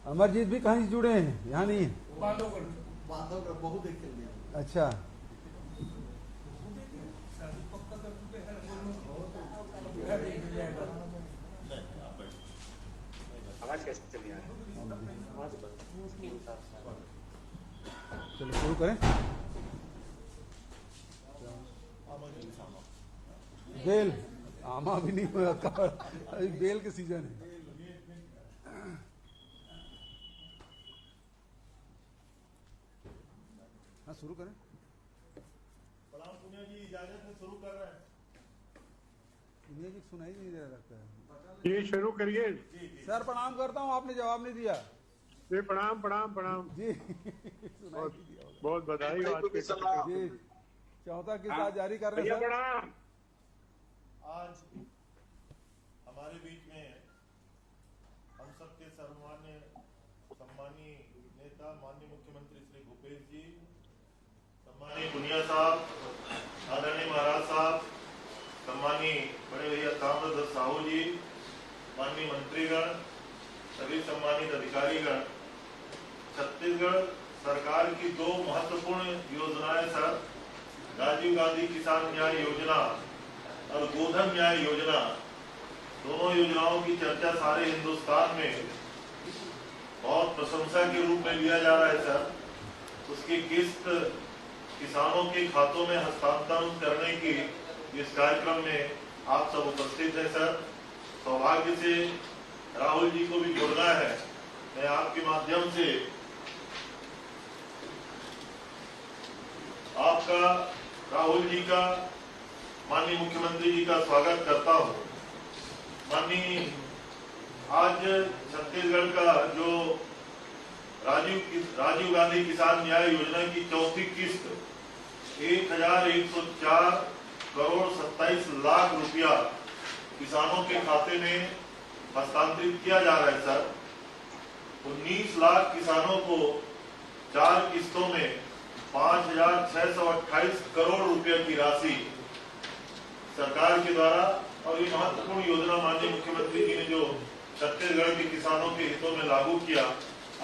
अमरजीत भी कहीं से जुड़े हैं, यहाँ नहीं है। बांधवगढ़ बहुत देख के लिया। अच्छा, आवाज कैसे चली आ रही चलो शुरू करें। बेल आमा भी नहीं हुआ, अभी बेल के सीजन है। हाँ शुरू करें। प्रणाम पुनिया जी, इजाजत है, शुरू कर रहे हैं। म्यूजिक सुनाई नहीं दे रहा लगता है। जी शुरू करिए। सर प्रणाम करता हूँ, आपने जवाब नहीं दिया। जी प्रणाम प्रणाम प्रणाम जी सुनाई नहीं दिया होगा। बहुत बधाई हो आपके। जी चौथा किस्सा जारी कर रहे हैं सर। प्रणाम। आज हमारे बीच में हम सबके सम्मानीय नेता माननीय मुख्यमंत्री श्री भूपेश जी, सम्मानीय पुनिया साहब, आदरणीय महाराज साहब, सम्मानीय बड़े भैया ताम्रध्वज साहू जी, माननीय मंत्रीगण, सभी सम्मानित अधिकारीगण, छत्तीसगढ़ सरकार की दो महत्वपूर्ण योजनाएं सर, राजीव गांधी किसान न्याय योजना और गोधन न्याय योजना, दोनों योजनाओं की चर्चा सारे हिंदुस्तान में बहुत प्रशंसा के रूप में लिया जा रहा है सर। उसकी किस्त किसानों के खातों में हस्तांतरण करने की इस कार्यक्रम में आप सब उपस्थित हैं सर। सौभाग्य से राहुल जी को भी जोड़ना है। मैं आपके माध्यम से आपका, राहुल जी का, माननीय मुख्यमंत्री जी का स्वागत करता हूं। माननीय आज छत्तीसगढ़ का जो राजीव गांधी किसान न्याय योजना की चौथी किस्त 1104 करोड़ 27 लाख रुपया किसानों के खाते में हस्तांतरित किया जा रहा है सर। 19 लाख किसानों को 4 किस्तों में 5,628 करोड़ रुपए की राशि सरकार के द्वारा, और ये महत्वपूर्ण योजना माननीय मुख्यमंत्री जी ने जो छत्तीसगढ़ के किसानों के हितों में लागू किया,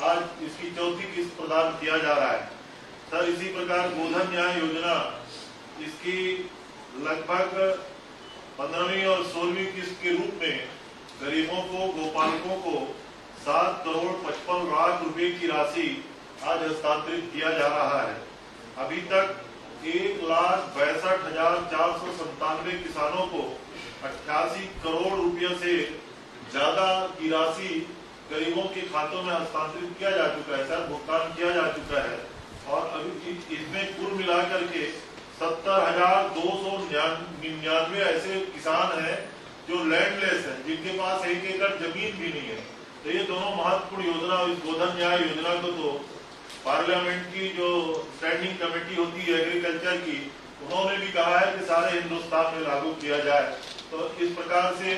आज इसकी चौथी किस्त प्रदान किया जा रहा है सर। इसी प्रकार गोधन न्याय योजना, इसकी लगभग 15वीं और 16वीं किस्त के रूप में गरीबों को, गोपालकों को 7 करोड़ 55 लाख रुपए की राशि आज हस्तांतरित किया जा रहा है। अभी तक 1,62,497 किसानों को 88 करोड़ रुपये से ज्यादा की राशि गरीबों के खातों में हस्तांतरित किया जा चुका है सर, भुगतान किया जा चुका है। और अभी इसमें कुल मिलाकर के 70,299 ऐसे किसान हैं जो लैंडलेस हैं, जिनके पास 1 एकड़ जमीन भी नहीं है। तो ये दोनों महत्वपूर्ण योजना, इस गोधन न्याय योजना को तो पार्लियामेंट की जो स्टैंडिंग कमेटी होती है एग्रीकल्चर की, उन्होंने भी कहा है कि सारे हिंदुस्तान में लागू किया जाए। तो इस प्रकार से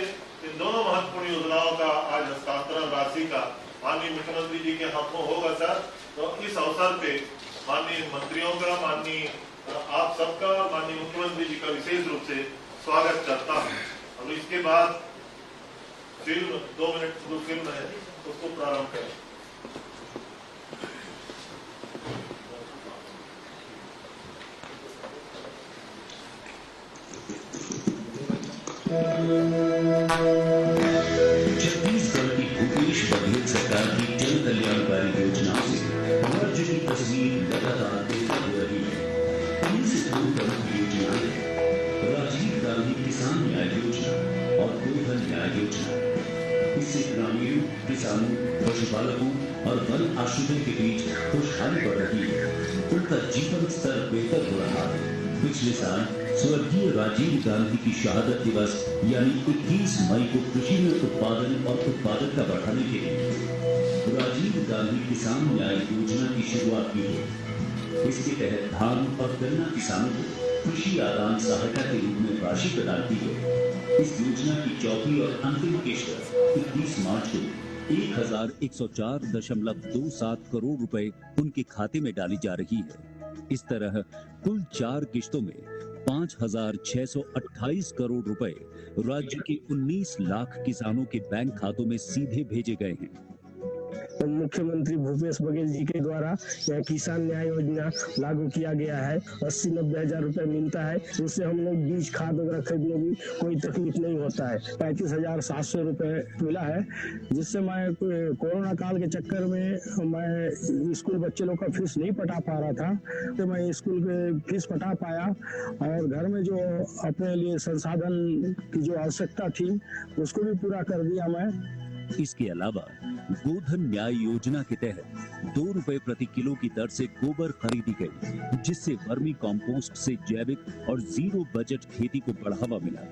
इन दोनों महत्वपूर्ण योजनाओं का आज हस्तांतरण राशि का माननीय मुख्यमंत्री जी के हाथों होगा सर। तो इस अवसर पे माननीय मंत्रियों का, माननीय आप सबका, माननीय मुख्यमंत्री जी का विशेष रूप से स्वागत करता हूँ। और इसके बाद फिल्म 2 मिनट जो फिल्म है उसको प्रारंभ करें। छत्तीसगढ़ की भूपेश बघेल सरकार की जन कल्याणकारी योजनाओं से राज्य की तस्वीर लगातार बेहतर हो रही है। इनमें से 2 प्रमुख योजनाएं हैं, राजीव गांधी किसान न्याय योजना और गोधन न्याय योजना। इससे ग्रामीणों, किसानों, पशुपालकों और वन आश्रितों के बीच खुशहाली बढ़ रही है, उनका जीवन स्तर बेहतर हो रहा है। पिछले साल स्वर्गीय राजीव गांधी की शहादत दिवस यानी 21 मई को कृषि में उत्पादन और उत्पादकता बढ़ाने के लिए राजीव गांधी किसान न्याय योजना की शुरुआत की है। इसके तहत धान और गन्ना किसानों को कृषि आदान सहायता के रूप में राशि प्रदान की है। इस योजना की चौथी और अंतिम किस्त 21 मार्च को 1,104.27 करोड़ रुपए उनके खाते में डाली जा रही है। इस तरह कुल 4 किस्तों में 5,628 करोड़ रुपए राज्य के 19 लाख किसानों के बैंक खातों में सीधे भेजे गए हैं। मुख्यमंत्री भूपेश बघेल जी के द्वारा यह किसान न्याय योजना लागू किया गया है। 80-90 हजार रुपए मिलता है, उससे हम लोग बीज खाद वगैरह खरीदने में कोई तकलीफ नहीं होता है। 35,700 रुपए मिला है, जिससे मैं कोरोना काल के चक्कर में मैं स्कूल बच्चे लोग का फीस नहीं पटा पा रहा था, तो मैं स्कूल के फीस पटा पाया और घर में जो अपने लिए संसाधन की जो आवश्यकता थी उसको भी पूरा कर दिया मैं। इसके अलावा गोधन न्याय योजना के तहत 2 रुपए प्रति किलो की दर से गोबर खरीदी गई, जिससे वर्मी कंपोस्ट से जैविक और जीरो बजट खेती को बढ़ावा मिला।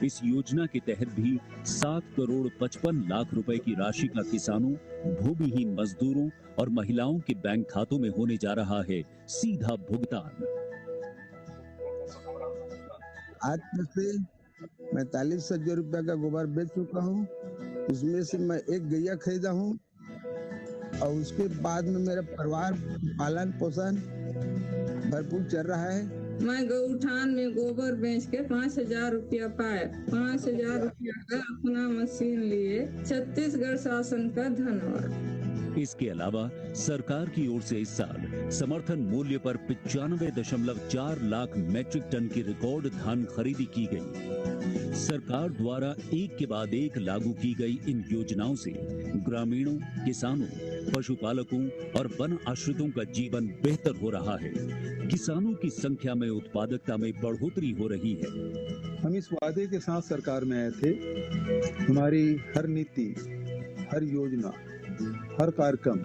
इस योजना के तहत भी 7 करोड़ 55 लाख रुपए की राशि का किसानों, भूमिहीन मजदूरों और महिलाओं के बैंक खातों में होने जा रहा है सीधा भुगतान। आज से मैं 43,000 रुपया का गोबर बेच चुका हूँ। उसमें से मैं एक गैया खरीदा हूँ और उसके बाद में मेरा परिवार पालन पोषण भरपूर चल रहा है। मैं गौठान में गोबर बेच के 5,000 रुपया पाया। 5,000 रुपया का अपना मशीन लिए। छत्तीसगढ़ शासन का धन्यवाद। इसके अलावा सरकार की ओर से इस साल समर्थन मूल्य पर 95.4 लाख मैट्रिक टन की रिकॉर्ड धान खरीदी की गई। सरकार द्वारा एक के बाद एक लागू की गई इन योजनाओं से ग्रामीणों, किसानों, पशुपालकों और वन आश्रितों का जीवन बेहतर हो रहा है। किसानों की संख्या में, उत्पादकता में बढ़ोतरी हो रही है। हम इस वादे के साथ सरकार में आए थे, हमारी हर नीति, हर योजना, हर कार्यक्रम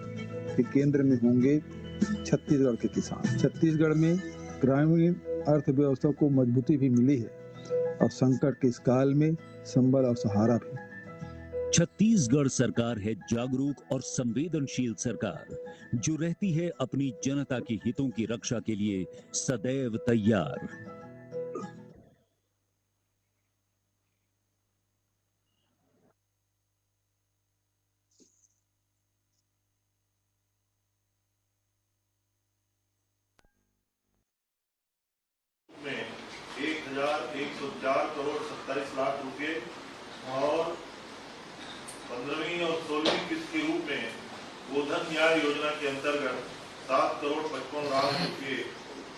के केंद्र में होंगे छत्तीसगढ़ के किसान। छत्तीसगढ़ में ग्रामीण अर्थव्यवस्था को मजबूती भी मिली है और संकट के इस काल में संबल और सहारा भी। छत्तीसगढ़ सरकार है जागरूक और संवेदनशील सरकार, जो रहती है अपनी जनता के हितों की रक्षा के लिए सदैव तैयार। में 1,104 करोड़ 27 लाख रुपए और 15वीं और 16वीं किस्त के रूप में गोधन न्याय योजना के अंतर्गत 7 करोड़ 55 लाख रुपए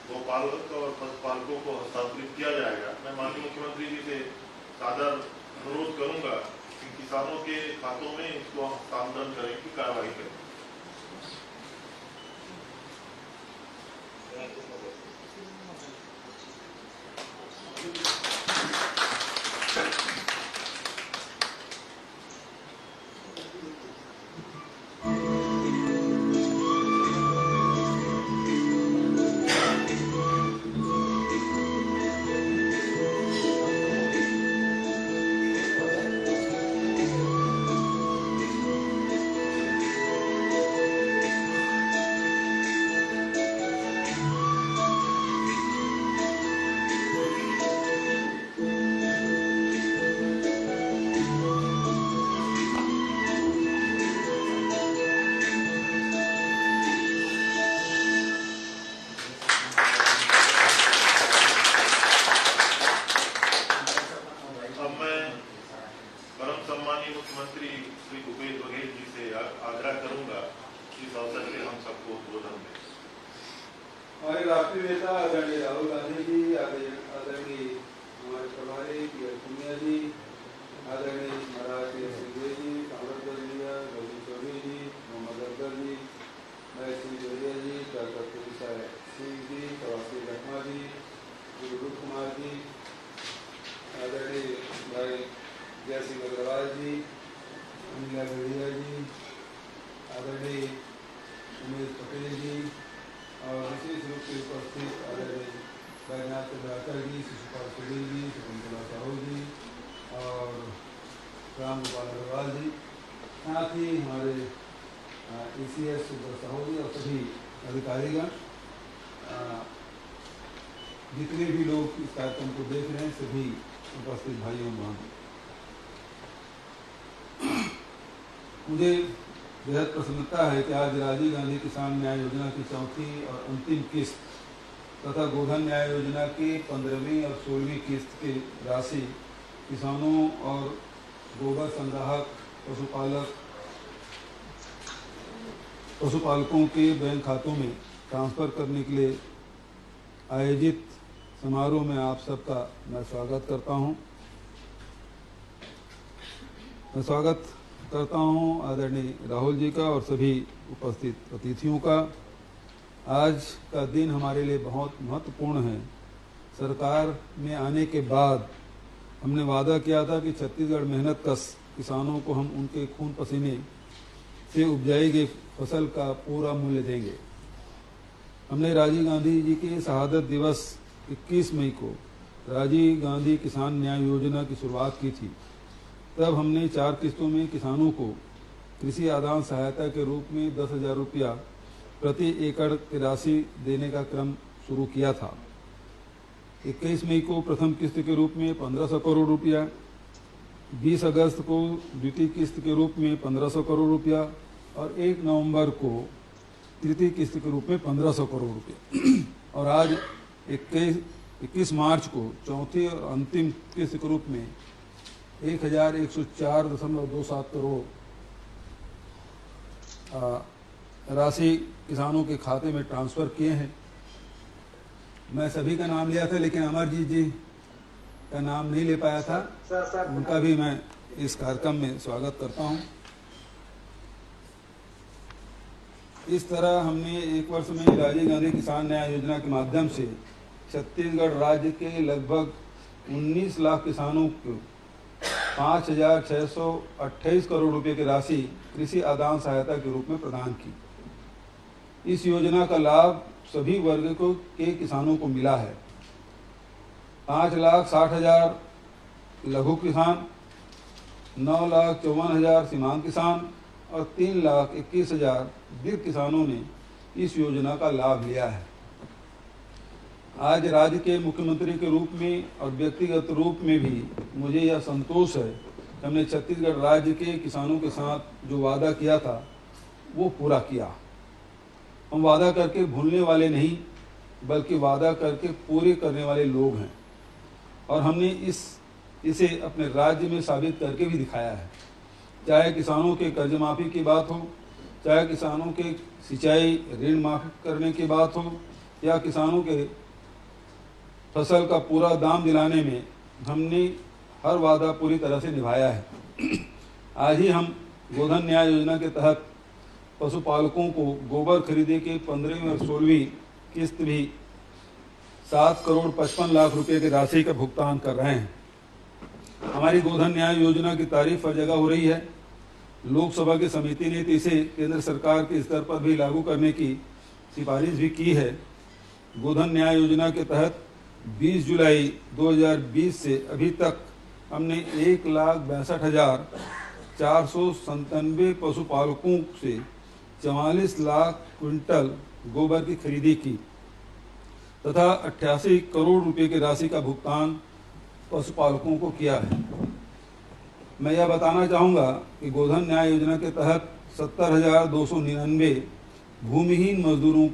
गोपालक और पशुपालकों को हस्तांतरित किया जाएगा। मैं माननीय मुख्यमंत्री जी से सादर अनुरोध करूंगा कि किसानों के खातों में इसको हस्तांतरण करने की कार्रवाई करें। मुख्यमंत्री श्री भूपेश बघेल जी से आग्रह करूंगा कि इस अवसर पे हम सबको उद्बोधन दें। हमारे राष्ट्रीय नेता आदरणीय राहुल गांधी जी, आदरणीय हमारे प्रभारी पुनिया जी, आदरणीय महाराज सिंह जी, कांग्रेस जी, रवि चौधरी जी, मोहम्मद अकबर जी, महेश सिंह जोरिया जी, डॉक्टर सिंह जी, प्रवासी लखमा जी, गुरु कुमार जी, आदरणीय भाई जय सिंह अग्रवाल जी, अनिला भेड़िया जी, आदरणीय उमेश पटेल जी और विशेष रूप से उपस्थित आदरणीय बैजनाथ चंद्राकर जी, शिशुपाल सुडील जी, शकुंतला साहू जी और राम गोपाल अग्रवाल जी, साथ ही हमारे ECS सुब्रत साहू जी और सभी अधिकारीगण, जितने भी लोग इस कार्यक्रम को देख रहे हैं, सभी उपस्थित भाइयों बहनों, मुझे बेहद प्रसन्नता है कि आज राजीव गांधी किसान न्याय योजना की चौथी और अंतिम किस्त तथा गोधन न्याय योजना की 15वीं और 16वीं किस्त की राशि किसानों और गोबर संग्राहक, पशुपालक पशुपालकों के बैंक खातों में ट्रांसफ़र करने के लिए आयोजित समारोह में आप सबका मैं स्वागत करता हूं। मैं स्वागत करता हूं आदरणीय राहुल जी का और सभी उपस्थित अतिथियों का। आज का दिन हमारे लिए बहुत महत्वपूर्ण है। सरकार में आने के बाद हमने वादा किया था कि छत्तीसगढ़ मेहनत कश किसानों को हम उनके खून पसीने से उपजाई गई फसल का पूरा मूल्य देंगे। हमने राजीव गांधी जी के शहादत दिवस 21 मई को राजीव गांधी किसान न्याय योजना की शुरुआत की थी। तब हमने 4 किस्तों में किसानों को कृषि आदान सहायता के रूप में 10,000 रुपया प्रति एकड़ की राशि देने का क्रम शुरू किया था। 21 मई को प्रथम किस्त के रूप में 1500 करोड़ रुपया, 20 अगस्त को द्वितीय किस्त के रूप में 1500 करोड़ रुपया और 1 नवंबर को तृतीय किस्त के रूप में 1500 करोड़ रुपये और आज 21 मार्च को चौथी और अंतिम किस्त के रूप में 1104.27 करोड़ राशि किसानों के खाते में ट्रांसफ़र किए हैं। मैं सभी का नाम लिया था लेकिन अमरजीत जी का नाम नहीं ले पाया था, उनका भी मैं इस कार्यक्रम में स्वागत करता हूं। इस तरह हमने एक वर्ष में राजीव गांधी किसान न्याय योजना के माध्यम से छत्तीसगढ़ राज्य के लगभग 19 लाख किसानों को 5,628 करोड़ रुपए की राशि कृषि आदान सहायता के रूप में प्रदान की। इस योजना का लाभ सभी वर्ग के किसानों को मिला है। 5,60,000 लघु किसान, 9,54,000 सीमांत किसान और 3,21,000 दीर्घ किसानों ने इस योजना का लाभ लिया है। आज राज्य के मुख्यमंत्री के रूप में और व्यक्तिगत रूप में भी मुझे यह संतोष है कि हमने छत्तीसगढ़ राज्य के किसानों के साथ जो वादा किया था वो पूरा किया। हम वादा करके भूलने वाले नहीं बल्कि वादा करके पूरे करने वाले लोग हैं और हमने इसे अपने राज्य में साबित करके भी दिखाया है। चाहे किसानों के कर्ज माफ़ी की बात हो, चाहे किसानों के सिंचाई ऋण माफ़ करने की बात हो या किसानों के फसल का पूरा दाम दिलाने में हमने हर वादा पूरी तरह से निभाया है। आज ही हम गोधन न्याय योजना के तहत पशुपालकों को गोबर खरीदे के 15वीं और 16वीं किस्त भी 7,55,00,000 रुपए की राशि का भुगतान कर रहे हैं। हमारी गोधन न्याय योजना की तारीफ हर जगह हो रही है। लोकसभा की समिति ने इसे केंद्र सरकार के स्तर पर भी लागू करने की सिफारिश भी की है। गोधन न्याय योजना के तहत 20 जुलाई 2020 से अभी तक हमने 1,62,497 पशुपालकों से 44 लाख क्विंटल गोबर की खरीदी की तथा 88 करोड़ रुपए की राशि का भुगतान पशुपालकों को किया है। मैं यह बताना चाहूँगा कि गोधन न्याय योजना के तहत 70,299 भूमिहीन मजदूरों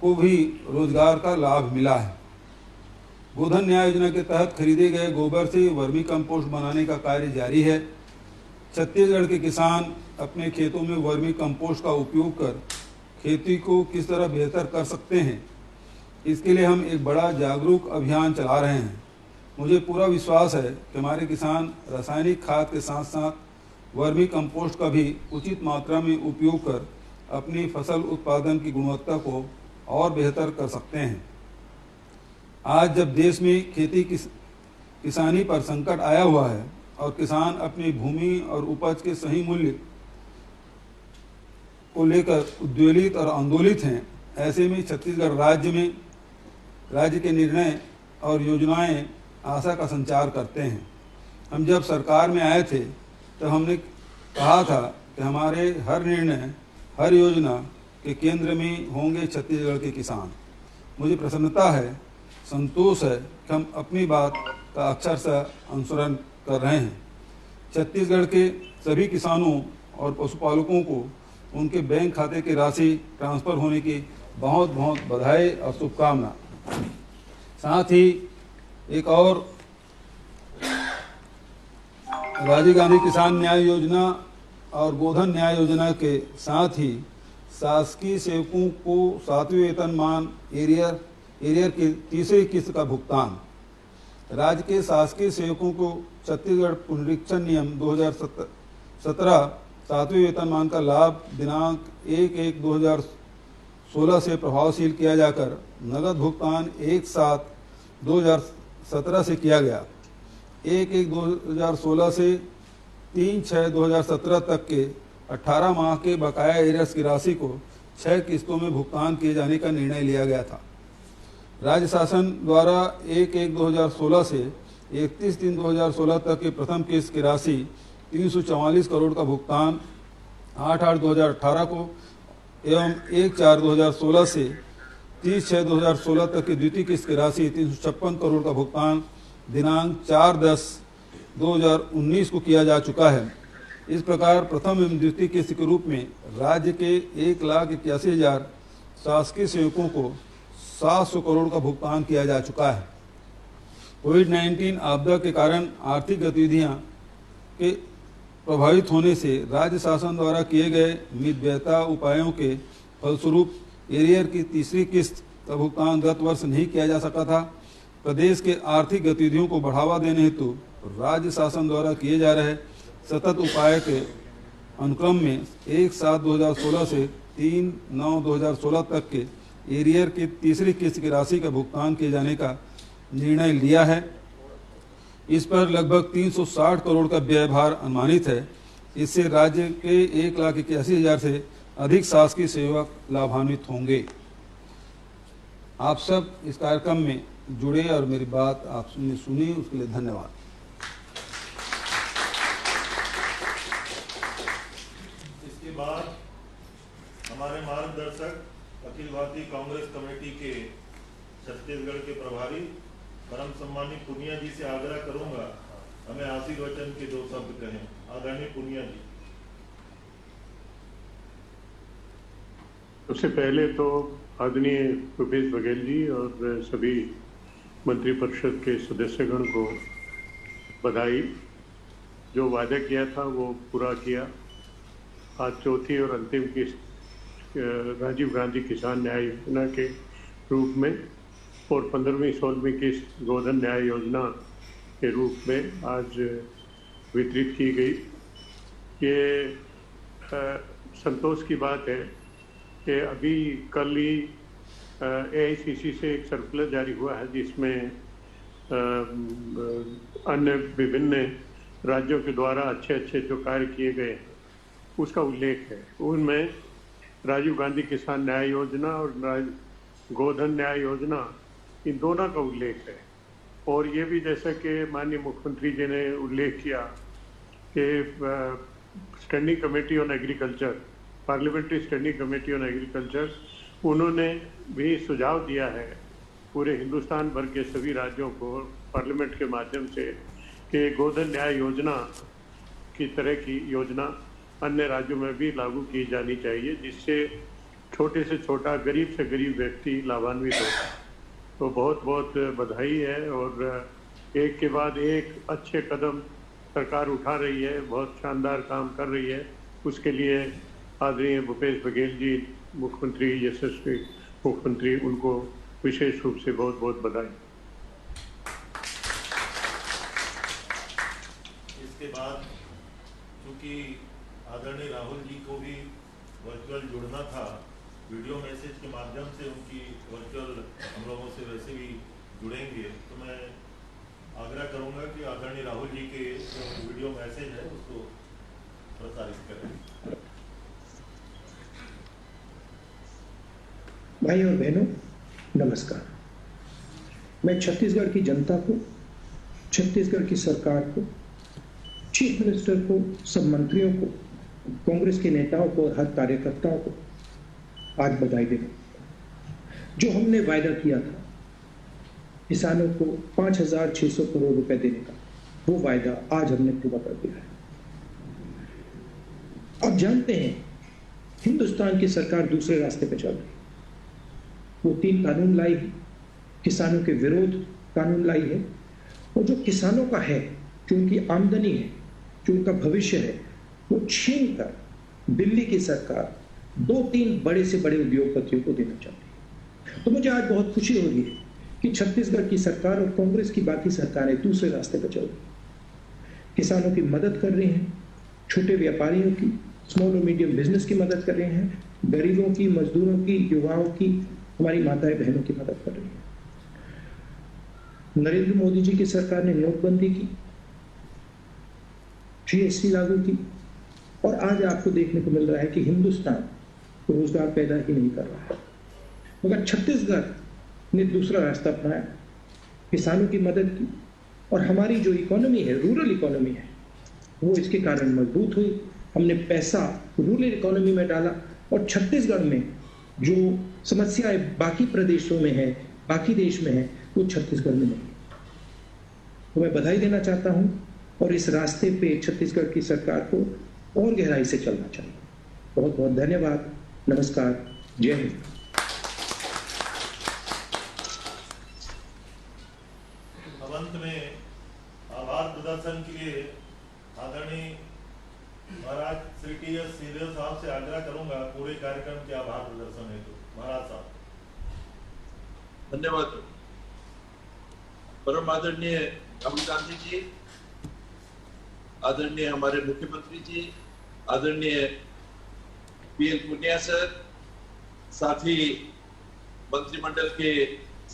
को भी रोजगार का लाभ मिला है। गोधन न्याय योजना के तहत खरीदे गए गोबर से वर्मी कंपोस्ट बनाने का कार्य जारी है। छत्तीसगढ़ के किसान अपने खेतों में वर्मी कंपोस्ट का उपयोग कर खेती को किस तरह बेहतर कर सकते हैं, इसके लिए हम एक बड़ा जागरूक अभियान चला रहे हैं। मुझे पूरा विश्वास है कि हमारे किसान रासायनिक खाद के साथ साथ वर्मी कंपोस्ट का भी उचित मात्रा में उपयोग कर अपनी फसल उत्पादन की गुणवत्ता को और बेहतर कर सकते हैं। आज जब देश में खेती किसानी पर संकट आया हुआ है और किसान अपनी भूमि और उपज के सही मूल्य को लेकर उद्वेलित और आंदोलित हैं, ऐसे में छत्तीसगढ़ राज्य के निर्णय और योजनाएं आशा का संचार करते हैं। हम जब सरकार में आए थे तो हमने कहा था कि हमारे हर निर्णय, हर योजना के केंद्र में होंगे छत्तीसगढ़ के किसान। मुझे प्रसन्नता है, संतोष है कि हम अपनी बात का अक्षरशः अनुसरण कर रहे हैं। छत्तीसगढ़ के सभी किसानों और पशुपालकों को उनके बैंक खाते की राशि ट्रांसफ़र होने की बहुत बहुत बधाई और शुभकामना। साथ ही एक और राजीव गांधी किसान न्याय योजना और गोधन न्याय योजना के साथ ही शासकीय सेवकों को 7वें वेतनमान एरियर की तीसरी किस्त का भुगतान। राज्य के शासकीय सेवकों को छत्तीसगढ़ पुनरीक्षण नियम 2017 7वें वेतनमान का लाभ दिनांक 1/1/2016 से प्रभावशील किया जाकर नगद भुगतान 1/7/2017 से किया गया। 1/1/2016 से 3/6/2017 तक के 18 माह के बकाया एरियर्स की राशि को 6 किस्तों में भुगतान किए जाने का निर्णय लिया गया था। राज्य शासन द्वारा 1/1/2016 से 31/3/2016 तक की प्रथम किस्त की राशि 344 करोड़ का भुगतान 8/8/2018 को एवं 1/4/2016 से 30/6/2016 तक की द्वितीय किस्त की राशि 356 करोड़ का भुगतान दिनांक 4/10/2019 को किया जा चुका है। इस प्रकार प्रथम एवं द्वितीय किस्त के रूप में राज्य के 1,81,000 शासकीय सेवकों को 700 करोड़ का भुगतान किया जा चुका है। कोविड-19 आपदा के कारण आर्थिक गतिविधियां के प्रभावित होने से राज्य शासन द्वारा किए गए मितव्ययता उपायों के फलस्वरूप एरियर की तीसरी किस्त का भुगतान गत वर्ष नहीं किया जा सका था। प्रदेश के आर्थिक गतिविधियों को बढ़ावा देने हेतु राज्य शासन द्वारा किए जा रहे सतत उपाय के अनुक्रम में 1/7/2016 से 3/9/2016 तक के एरियर की तीसरी किस्त की राशि का भुगतान किए जाने का निर्णय लिया है। इस पर लगभग 360 करोड़ का व्यय भार अनुमानित है। इससे राज्य के 1,81,000 से अधिक शासकीय सेवक लाभान्वित होंगे। आप सब इस कार्यक्रम में जुड़े और मेरी बात आपने सुनी, उसके लिए धन्यवाद। इसके बाद हमारे मार्गदर्शक अखिल भारतीय कांग्रेस कमेटी के छत्तीसगढ़ के प्रभारी परम सम्मानित पुनिया जी से आग्रह करूंगा हमें आशीर्वचन के 2 शब्द कहें। आदरणीय पुनिया जी। सबसे पहले तो आदरणीय भूपेश बघेल जी और सभी मंत्रिपरिषद के सदस्यगण को बधाई। जो वादा किया था वो पूरा किया। आज चौथी और अंतिम किस्त राजीव गांधी किसान न्याय योजना के रूप में और 15वीं 16वीं किस्त गोधन न्याय योजना के रूप में आज वितरित की गई। ये संतोष की बात है कि अभी कल ही AICC से एक सर्कुलर जारी हुआ है जिसमें अन्य विभिन्न राज्यों के द्वारा अच्छे जो कार्य किए गए उसका उल्लेख है। उनमें राजीव गांधी किसान न्याय योजना और गोधन न्याय योजना इन दोनों का उल्लेख है। और ये भी जैसा कि माननीय मुख्यमंत्री जी ने उल्लेख किया कि standing committee on agriculture, parliamentary standing committee on agriculture, उन्होंने भी सुझाव दिया है पूरे हिंदुस्तान भर के सभी राज्यों को पार्लियामेंट के माध्यम से कि गोधन न्याय योजना की तरह की योजना अन्य राज्यों में भी लागू की जानी चाहिए, जिससे छोटे से छोटा गरीब से गरीब व्यक्ति लाभान्वित हो। तो बहुत बहुत बधाई है और एक के बाद एक अच्छे कदम सरकार उठा रही है, बहुत शानदार काम कर रही है। उसके लिए आदरणीय भूपेश बघेल जी मुख्यमंत्री, यशस्वी मुख्यमंत्री, उनको विशेष रूप से बहुत बहुत बधाई। इसके बाद क्योंकि आदरणीय राहुल जी को भी वर्चुअल जुड़ना था, वीडियो मैसेज के माध्यम से उनकी वर्चुअल हम लोगों से वैसे भी जुड़ेंगे, तो मैं आग्रह करूंगा कि आदरणीय राहुल जी के जो वीडियो मैसेज है उसको प्रसारित करें। भाई और बहनों, नमस्कार। मैं छत्तीसगढ़ की जनता को, छत्तीसगढ़ की सरकार को, चीफ मिनिस्टर को, सब मंत्रियों को, कांग्रेस के नेताओं को और हर कार्यकर्ताओं को आज बधाई देना। जो हमने वायदा किया था किसानों को 5,600 करोड़ रुपए देने का, वो वायदा आज हमने पूरा कर दिया है। अब जानते हैं हिंदुस्तान की सरकार दूसरे रास्ते पे चल रही है। वो 3 कानून लाई है, किसानों के विरोध कानून लाई है, और जो किसानों का है, जो उनकी आमदनी है, जो उनका भविष्य है, उसको खतरे में डालने वाले कानून लाई है। 3 कानून लाई है, 1 किसान सम्मान निधि योजना, वो छीन कर दिल्ली की सरकार 2-3 बड़े से बड़े उद्योगपतियों को देना चाहती है। तो मुझे आज बहुत खुशी हो रही है कि छत्तीसगढ़ की सरकार और कांग्रेस की बाकी सरकारें दूसरे रास्ते पर चल रही हैं। किसानों की मदद कर रही हैं, छोटे व्यापारियों की, स्मॉल और मीडियम बिजनेस की मदद कर रहे हैं, गरीबों की, मजदूरों की, युवाओं की, हमारी माताएं बहनों की मदद कर रही है। नरेंद्र मोदी जी की सरकार ने नोटबंदी की, जीएसटी लागू की, और आज आपको देखने को मिल रहा है कि हिंदुस्तान रोजगार पैदा ही नहीं कर रहा है। मगर छत्तीसगढ़ ने दूसरा रास्ता अपनाया, किसानों की मदद की, और हमारी जो इकोनॉमी है, रूरल इकोनॉमी है, वो इसके कारण मजबूत हुई। हमने पैसा रूरल इकोनॉमी में डाला, और छत्तीसगढ़ में जो समस्याएं बाकी प्रदेशों में है, बाकी देश में है, वो छत्तीसगढ़ में नहीं। तो मैं बधाई देना चाहता हूं, और इस रास्ते पे छत्तीसगढ़ की सरकार को और गहराई से चलना चाहिए। बहुत बहुत धन्यवाद, नमस्कार, जय हिंद। अब अंत में आभार प्रदर्शन के लिए आदरणीय महाराज श्री टी.एस. सिंहदेव साहब से आग्रह करूंगा पूरे कार्यक्रम के आभार प्रदर्शन हेतु। महाराज साहब। धन्यवाद। परम आदरणीय राहुल गांधी जी, आदरणीय हमारे मुख्यमंत्री जी, आदरणीय पीएल पुनिया सर, साथ ही मंत्रिमंडल के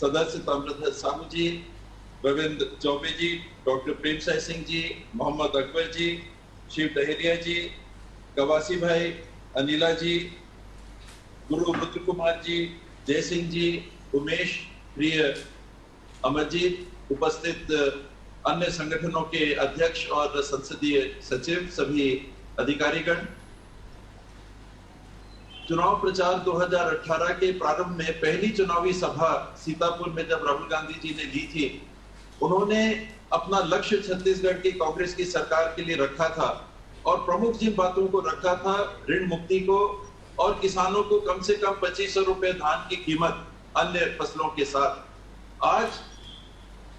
सदस्य ताम्रध्वज साहू जी, रविंद्र चौबे जी, डॉक्टर प्रेमसाय सिंह जी, मोहम्मद अकबर जी, शिव टहेरिया जी, कवासी भाई, अनिला जी, गुरु रुद्र कुमार जी, जय सिंह जी, उमेश, प्रिय अमरजीत, उपस्थित अन्य संगठनों के अध्यक्ष और संसदीय सचिव, सभी अधिकारीगण। चुनाव प्रचार 2018 के प्रारंभ में पहली चुनावी सभा सीतापुर में जब राहुल गांधी जी ने ली थी, उन्होंने अपना लक्ष्य छत्तीसगढ़ की कांग्रेस की सरकार के लिए रखा था, और प्रमुख जिन बातों को रखा था, ऋण मुक्ति को, और किसानों को कम से कम 2500 रुपए धान की कीमत अन्य फसलों के साथ। आज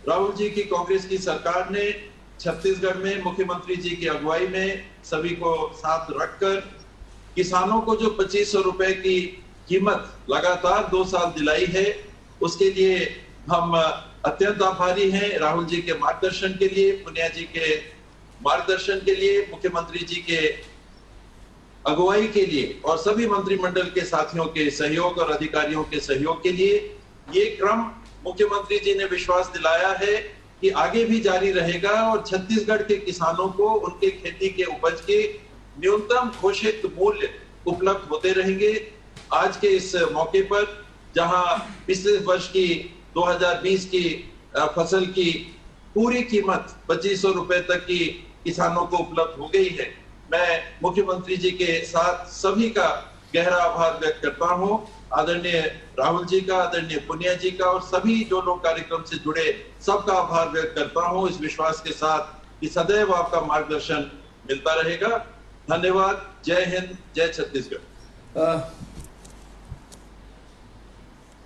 राहुल जी की कांग्रेस की सरकार ने छत्तीसगढ़ में मुख्यमंत्री जी की अगुवाई में सभी को साथ रखकर किसानों को जो 2500 रुपए की कीमत लगातार 2 साल दिलाई है, उसके लिए हम अत्यंत आभारी हैं। राहुल जी के मार्गदर्शन के लिए, पुनिया जी के मार्गदर्शन के लिए, मुख्यमंत्री जी के अगुवाई के लिए, और सभी मंत्रिमंडल के साथियों के सहयोग और अधिकारियों के सहयोग के लिए ये क्रम मुख्यमंत्री जी ने विश्वास दिलाया है कि आगे भी जारी रहेगा, और छत्तीसगढ़ के किसानों को उनके खेती के उपज के न्यूनतम घोषित मूल्य उपलब्ध होते रहेंगे। आज के इस मौके पर जहां पिछले वर्ष की 2020 की फसल की पूरी कीमत 2500 रुपए तक की किसानों को उपलब्ध हो गई है, मैं मुख्यमंत्री जी के साथ सभी का गहरा आभार व्यक्त करता हूं। आदरणीय राहुल जी का, आदरणीय पुनिया जी का, और सभी जो लोग कार्यक्रम से जुड़े सबका आभार व्यक्त करता हूं, इस विश्वास के साथ कि सदैव आपका मार्गदर्शन मिलता रहेगा। धन्यवाद। जय हिंद, जय छत्तीसगढ़।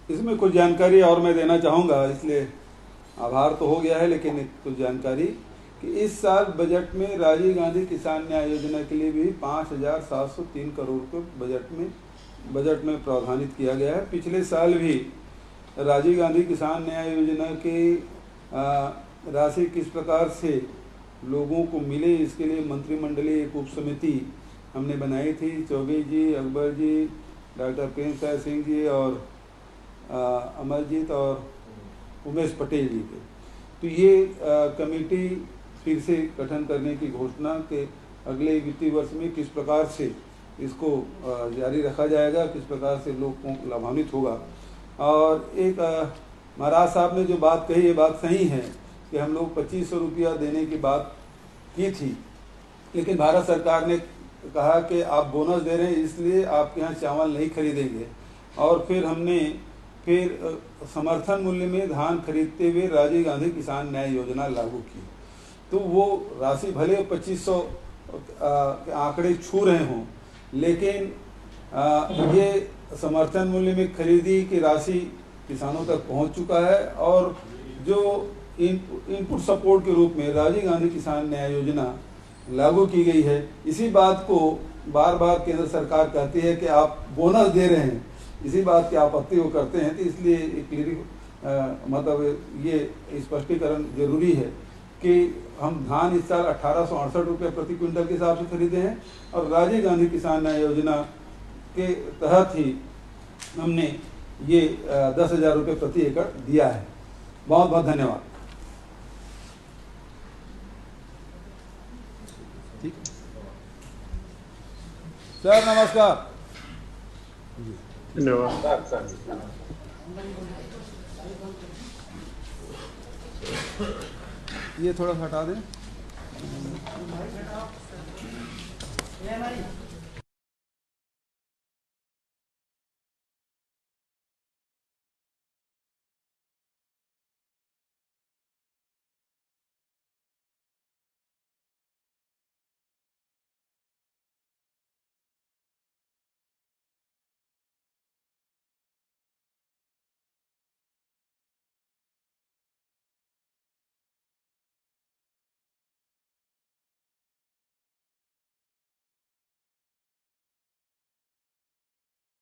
इसमें कुछ जानकारी और मैं देना चाहूँगा, इसलिए आभार तो हो गया है, लेकिन कुछ जानकारी कि इस साल बजट में राजीव गांधी किसान न्याय योजना के लिए भी 5703 करोड़ रुपये बजट में प्रावधानित किया गया है। पिछले साल भी राजीव गांधी किसान न्याय योजना की राशि किस प्रकार से लोगों को मिले, इसके लिए मंत्रिमंडलीय एक उप समिति हमने बनाई थी। चौबे जी, अकबर जी, डॉक्टर प्रेमसाय सिंह जी और अमरजीत और उमेश पटेल जी के। तो ये कमेटी फिर से गठन करने की घोषणा के अगले वित्तीय वर्ष में किस प्रकार से इसको जारी रखा जाएगा, किस प्रकार से लोग को लाभान्वित होगा। और एक महाराज साहब ने जो बात कही, ये बात सही है कि हम लोग 2500 रुपया देने की बात की थी, लेकिन भारत सरकार ने कहा कि आप बोनस दे रहे हैं इसलिए आपके यहाँ चावल नहीं खरीदेंगे, और फिर हमने समर्थन मूल्य में धान खरीदते हुए राजीव गांधी किसान न्याय योजना लागू की। तो वो राशि भले 2500 के आंकड़े छू रहे हों, लेकिन ये समर्थन मूल्य में खरीदी की राशि किसानों तक पहुंच चुका है, और जो इनपुट सपोर्ट के रूप में राजीव गांधी किसान न्याय योजना लागू की गई है। इसी बात को बार बार केंद्र सरकार कहती है कि आप बोनस दे रहे हैं, इसी बात की आपत्ति वो करते हैं। तो इसलिए मतलब ये स्पष्टीकरण जरूरी है कि हम धान इस साल 1868 रुपये प्रति क्विंटल के हिसाब से खरीदे हैं और राजीव गांधी किसान न्याय योजना के तहत ही हमने ये 10,000 रुपये प्रति एकड़ दिया है। बहुत बहुत धन्यवाद। ठीक सर, नमस्कार। धन्यवाद। ये थोड़ा हटा दें।